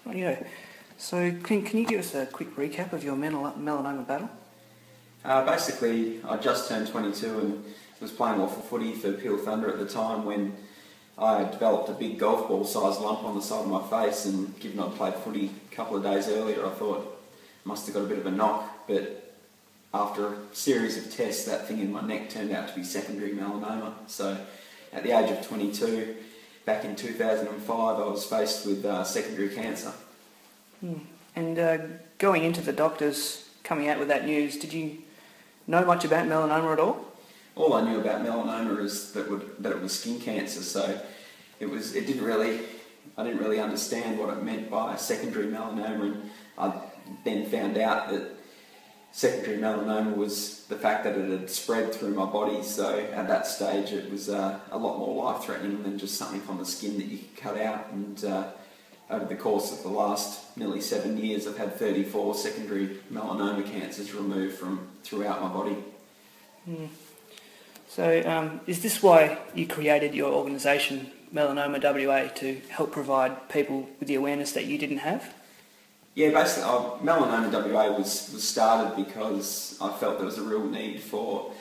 Rightio. So can you give us a quick recap of your melanoma battle? Basically, I just turned 22 and was playing waffle footy for Peel Thunder at the time when I developed a big golf ball sized lump on the side of my face, and given I'd played footy a couple of days earlier, I thought I must have got a bit of a knock, but after a series of tests that thing in my neck turned out to be secondary melanoma. So at the age of 22, back in 2005, I was faced with secondary cancer. And going into the doctors coming out with that news, did you know much about melanoma at all? All I knew about melanoma is that it was skin cancer, so I didn't really understand what it meant by secondary melanoma, and I then found out that secondary melanoma was the fact that it had spread through my body. So at that stage it was a lot more life-threatening than just something on the skin that you could cut out. And over the course of the last nearly 7 years, I've had 34 secondary melanoma cancers removed from throughout my body. So is this why you created your organisation, Melanoma WA, to help provide people with the awareness that you didn't have? Yeah, basically, Melanoma WA was started because I felt there was a real need for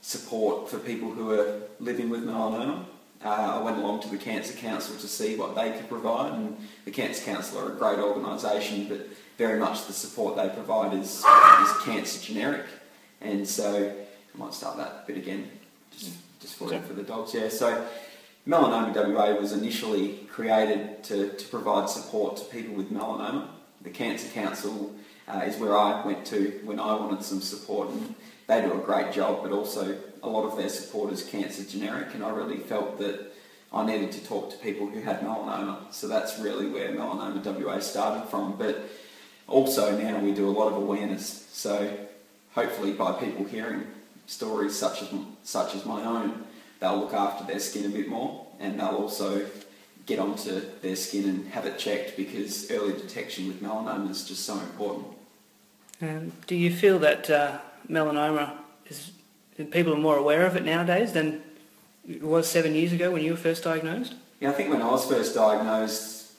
support for people who are living with melanoma. I went along to the Cancer Council to see what they could provide, and the Cancer Council are a great organisation, but very much the support they provide is cancer generic. And so, I might start that bit again, just for the dogs. Yeah, so Melanoma WA was initially created to provide support to people with melanoma. The Cancer Council is where I went to when I wanted some support, and they do a great job, but also a lot of their support is cancer generic, and I really felt that I needed to talk to people who had melanoma. So that's really where Melanoma WA started from. But also now we do a lot of awareness, so hopefully by people hearing stories such as my own, they'll look after their skin a bit more, and they'll also get onto their skin and have it checked, because early detection with melanoma is just so important. Do you feel that melanoma people are more aware of it nowadays than it was 7 years ago when you were first diagnosed? Yeah, I think when I was first diagnosed,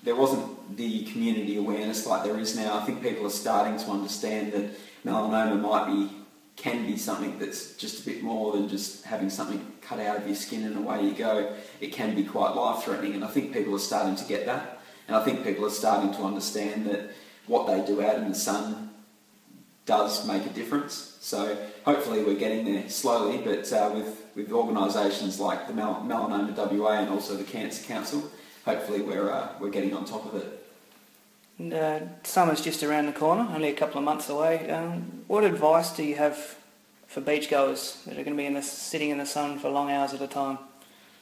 there wasn't the community awareness like there is now. I think people are starting to understand that melanoma can be something that's just a bit more than just having something cut out of your skin and away you go. It can be quite life-threatening, and I think people are starting to get that. And I think people are starting to understand that what they do out in the sun does make a difference. So hopefully we're getting there slowly, but with organisations like the Melanoma WA and also the Cancer Council, hopefully we're getting on top of it. And summer's just around the corner, only a couple of months away. What advice do you have for beachgoers that are going to be sitting in the sun for long hours at a time?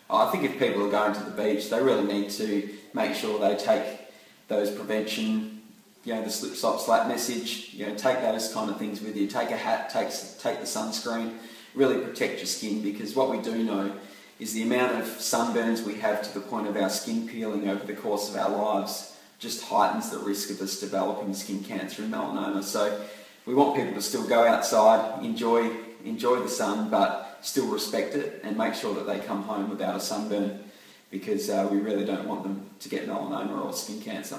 I think if people are going to the beach, they really need to make sure they take those prevention, the slip, slop, slap message, take those kind of things with you. Take a hat, take the sunscreen, really protect your skin, because what we do know is the amount of sunburns we have to the point of our skin peeling over the course of our lives just heightens the risk of us developing skin cancer and melanoma. So we want people to still go outside, enjoy the sun, but still respect it, and make sure that they come home without a sunburn, because we really don't want them to get melanoma or skin cancer.